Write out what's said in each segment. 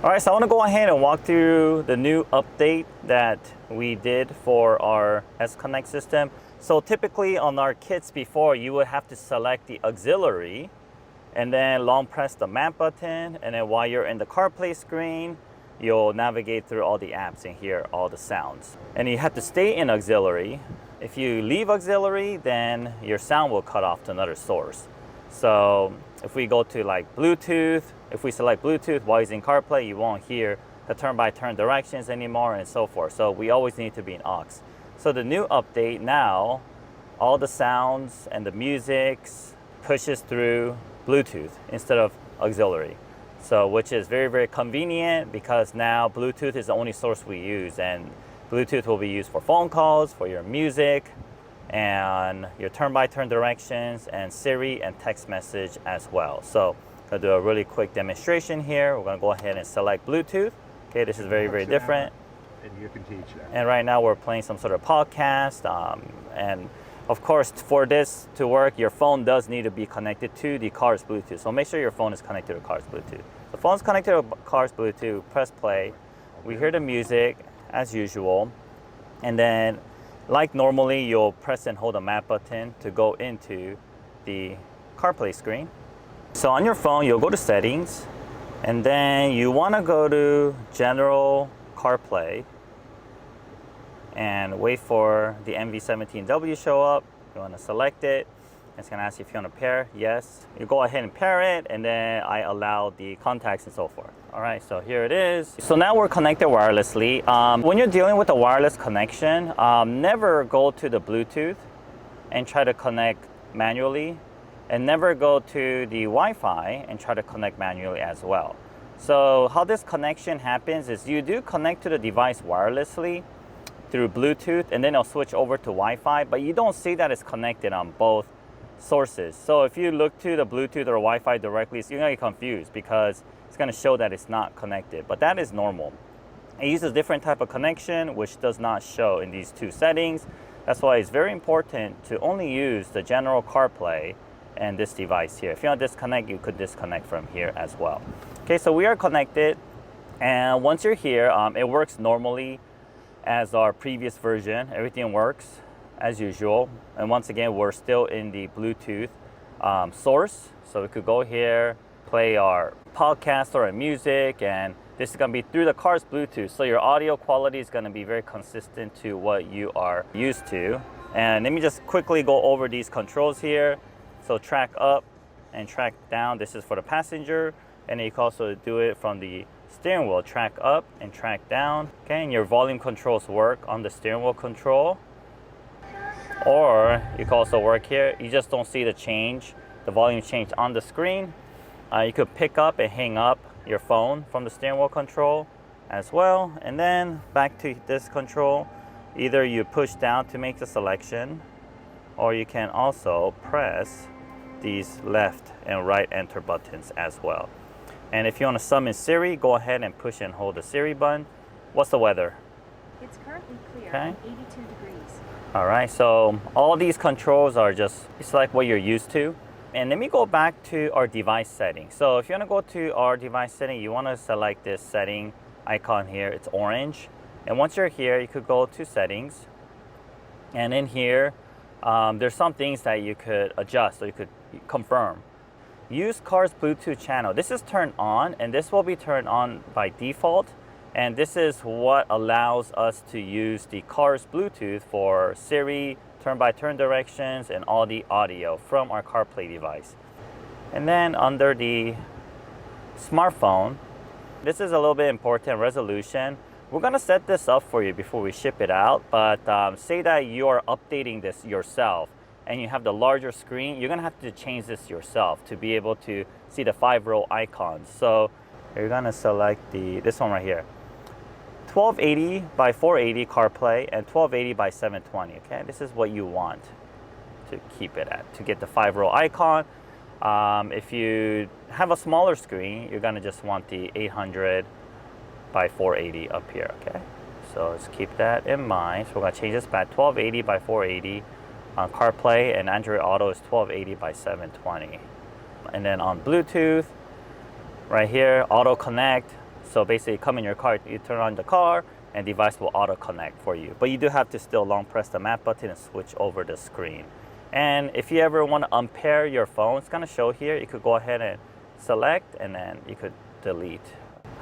All right, so I want to go ahead and walk through the new update that we did for our S-Connect system. So typically on our kits before, you would have to select the auxiliary and then long press the map button. And then while you're in the CarPlay screen, you'll navigate through all the apps and hear all the sounds. And you have to stay in auxiliary. If you leave auxiliary, then your sound will cut off to another source. So if we go to like Bluetooth, if we select Bluetooth while using CarPlay, you won't hear the turn-by-turn directions anymore and so forth. So we always need to be in aux. So the new update now, all the sounds and the musics pushes through Bluetooth instead of auxiliary. So which is very, very convenient because now Bluetooth is the only source we use, and Bluetooth will be used for phone calls, for your music, and your turn-by-turn directions, and Siri and text message as well. So I'll do a really quick demonstration here. We're gonna go ahead and select Bluetooth. Okay, this is very, very different. And you can teach that. And right now we're playing some sort of podcast. And of course, for this to work, your phone does need to be connected to the car's Bluetooth. So make sure your phone is connected to the car's Bluetooth. The phone's connected to the car's Bluetooth, press play. We hear the music as usual. And then, like normally, you'll press and hold the map button to go into the CarPlay screen. So on your phone, you'll go to settings, and then you wanna go to General CarPlay and wait for the MV17W show up. You wanna select it. It's gonna ask you if you wanna pair, yes. You go ahead and pair it, and then I allow the contacts and so forth. All right, so here it is. So now we're connected wirelessly. When you're dealing with a wireless connection, never go to the Bluetooth and try to connect manually, and never go to the Wi-Fi and try to connect manually as well. So how this connection happens is you do connect to the device wirelessly through Bluetooth, and then it'll switch over to Wi-Fi, but you don't see that it's connected on both sources. So if you look to the Bluetooth or Wi-Fi directly, you're gonna get confused because it's gonna show that it's not connected, but that is normal. It uses a different type of connection, which does not show in these two settings. That's why it's very important to only use the general CarPlay and this device here. If you want to disconnect, you could disconnect from here as well. Okay, so we are connected, and once you're here, it works normally as our previous version. Everything works as usual. And once again, we're still in the Bluetooth source. So we could go here, play our podcast or our music, and this is gonna be through the car's Bluetooth. So your audio quality is gonna be very consistent to what you are used to. And let me just quickly go over these controls here. So track up and track down, this is for the passenger. And you can also do it from the steering wheel, track up and track down. Okay, and your volume controls work on the steering wheel control. Or you can also work here, you just don't see the change, the volume change on the screen. You could pick up and hang up your phone from the steering wheel control as well. And then back to this control, either you push down to make the selection, or you can also press these left and right enter buttons as well. And if you want to summon Siri, go ahead and push and hold the Siri button. What's the weather? It's currently clear, okay. 82 degrees. All right, so all these controls are just, it's like what you're used to. And let me go back to our device setting. So if you want to go to our device setting, you want to select this setting icon here. It's orange. And once you're here, you could go to settings. And in here, there's some things that you could adjust, or you could confirm. Use car's Bluetooth channel. This is turned on, and this will be turned on by default. And this is what allows us to use the car's Bluetooth for Siri, turn-by-turn directions, and all the audio from our CarPlay device. And then under the smartphone, this is a little bit important, resolution. We're gonna set this up for you before we ship it out, but say that you are updating this yourself and you have the larger screen, you're gonna have to change this yourself to be able to see the 5-row icons. So you're gonna select this one right here. 1280 by 480 CarPlay and 1280 by 720, okay? This is what you want to keep it at, to get the 5-row icon. If you have a smaller screen, you're gonna just want the 800 by 480 up here, okay? So let's keep that in mind. So we're gonna change this back, 1280 by 480 on CarPlay, and Android Auto is 1280 by 720. And then on Bluetooth, right here, Auto Connect, So basically, come in your car, you turn on the car, and device will auto connect for you. But you do have to still long press the map button and switch over the screen. And if you ever want to unpair your phone, it's gonna show here. You could go ahead and select, and then you could delete.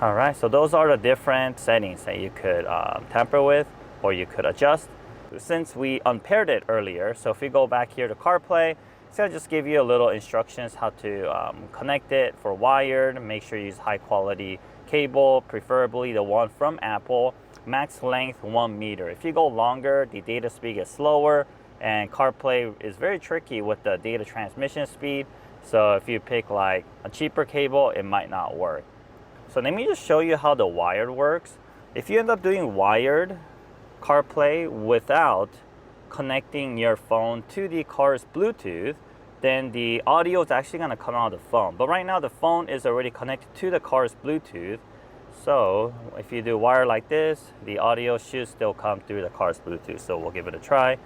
All right, so those are the different settings that you could tamper with, or you could adjust. Since we unpaired it earlier, so if we go back here to CarPlay, it's gonna just give you a little instructions how to connect it for wired. Make sure you use high quality cable, preferably the one from Apple. Max length 1 meter. If you go longer, the data speed gets slower, and CarPlay is very tricky with the data transmission speed. So if you pick like a cheaper cable, it might not work. So let me just show you how the wired works. If you end up doing wired CarPlay without connecting your phone to the car's Bluetooth, then the audio is actually going to come out of the phone. But right now the phone is already connected to the car's Bluetooth. So if you do wire like this, the audio should still come through the car's Bluetooth. So we'll give it a try.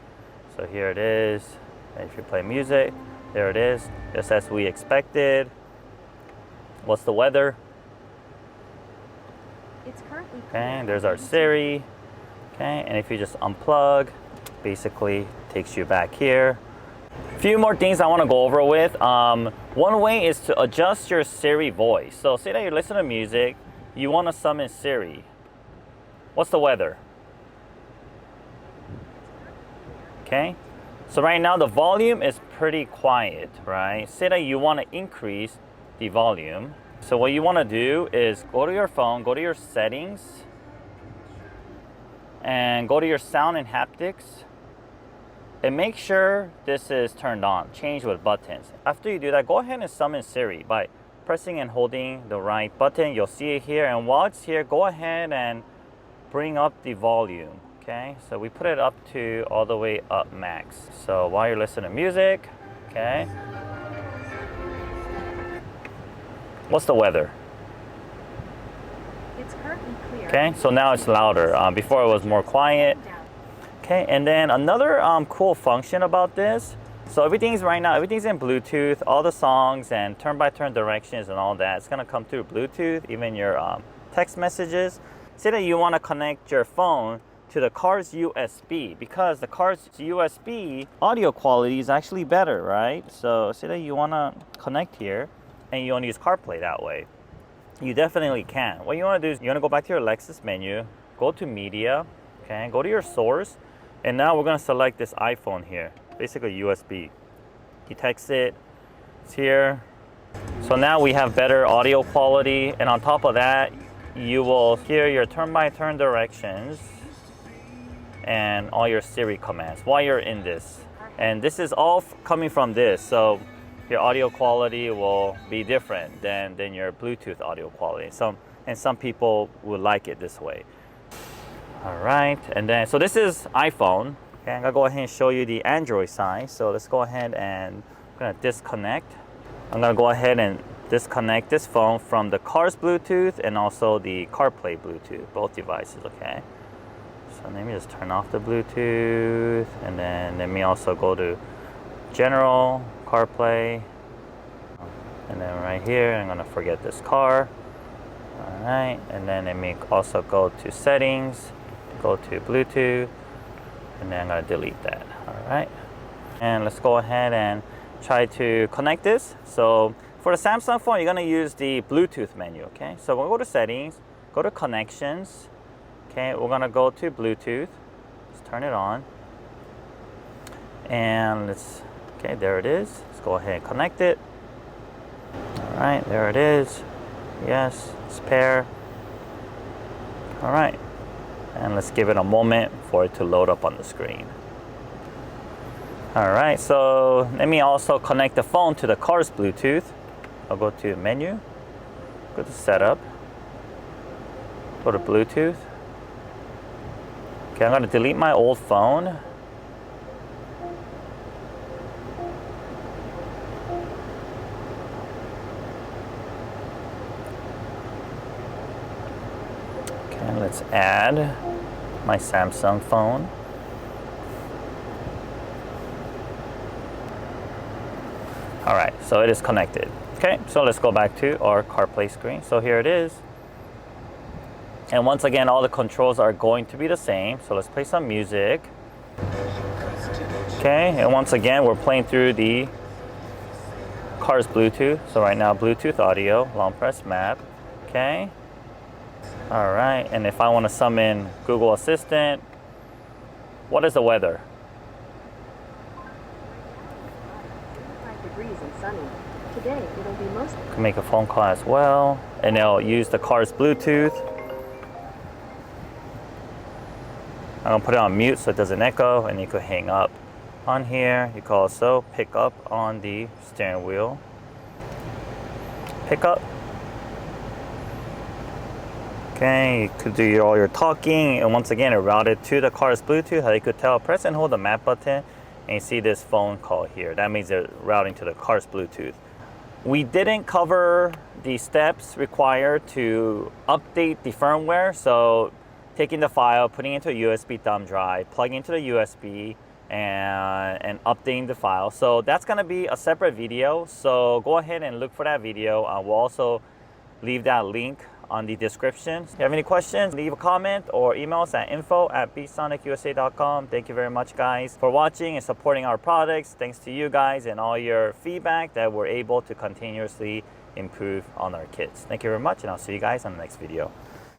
So here it is. And if you play music, there it is, just as we expected. What's the weather? It's currently Okay, there's our Siri. Okay, and if you just unplug, basically takes you back here. A few more things I want to go over with. One way is to adjust your Siri voice. So say that you listen to music, you want to summon Siri. What's the weather? Okay, so right now the volume is pretty quiet, right? Say that you want to increase the volume. So what you want to do is go to your phone, go to your settings, and go to your sound and haptics, and make sure this is turned on, change with buttons. After you do that, go ahead and summon Siri by pressing and holding the right button. You'll see it here, and while it's here, go ahead and bring up the volume. Okay, so we put it up to all the way up max. So while you're listening to music, okay. What's the weather? It's currently clear. Okay, so now it's louder. Before it was more quiet. Okay, and then another cool function about this. So everything's right now, everything's in Bluetooth. All the songs and turn-by-turn directions and all that, it's gonna come through Bluetooth. Even your text messages. Say that you want to connect your phone to the car's USB, because the car's USB audio quality is actually better, right? So say that you want to connect here and you want to use CarPlay that way. You definitely can. What you want to do is you want to go back to your Lexus menu, go to media, okay, go to your source, and now we're going to select this iPhone here, basically USB. You text it, it's here. So now we have better audio quality, and on top of that, you will hear your turn-by-turn directions and all your Siri commands while you're in this. And this is all coming from this, so your audio quality will be different than your Bluetooth audio quality. Some people will like it this way. All right, and then, so this is iPhone. Okay, I'm gonna go ahead and show you the Android side. So let's go ahead and I'm gonna disconnect. I'm gonna go ahead and disconnect this phone from the car's Bluetooth and also the CarPlay Bluetooth, both devices, okay? So let me just turn off the Bluetooth, and then let me also go to General, CarPlay, and then right here, I'm gonna forget this car. All right, and then let me also go to Settings, go to Bluetooth, and then I'm gonna delete that, all right? And let's go ahead and try to connect this. So for the Samsung phone, you're gonna use the Bluetooth menu, okay? So we'll go to Settings, go to Connections, okay? We're gonna go to Bluetooth, let's turn it on. And okay, there it is. Let's go ahead and connect it. All right, there it is. Yes, it's pair. All right, and let's give it a moment for it to load up on the screen. All right, so let me also connect the phone to the car's Bluetooth. I'll go to Menu, go to Setup, go to Bluetooth. Okay, I'm gonna delete my old phone. Okay, let's add my Samsung phone. All right, so it is connected. Okay, so let's go back to our CarPlay screen. So here it is. And once again, all the controls are going to be the same. So let's play some music. Okay, and once again, we're playing through the car's Bluetooth. So right now, Bluetooth audio, long press map. Okay. All right, and if I want to summon Google Assistant, what is the weather? 5 degrees and sunny. Today it'll be mostly. Can make a phone call as well, and it'll use the car's Bluetooth. I'm gonna put it on mute so it doesn't echo, and you could hang up on here. You can also pick up on the steering wheel. Pick up. Okay, you could do all your talking, and once again, it routed to the car's Bluetooth. How you could tell, press and hold the map button, and you see this phone call here. That means they're routing to the car's Bluetooth. We didn't cover the steps required to update the firmware. So taking the file, putting it into a USB thumb drive, plugging into the USB, and updating the file. So that's gonna be a separate video. So go ahead and look for that video. We'll also leave that link on the description. If you have any questions, leave a comment or email us at info@bsonicusa.com. Thank you very much, guys, for watching and supporting our products. Thanks to you guys and all your feedback that we're able to continuously improve on our kits. Thank you very much, and I'll see you guys on the next video.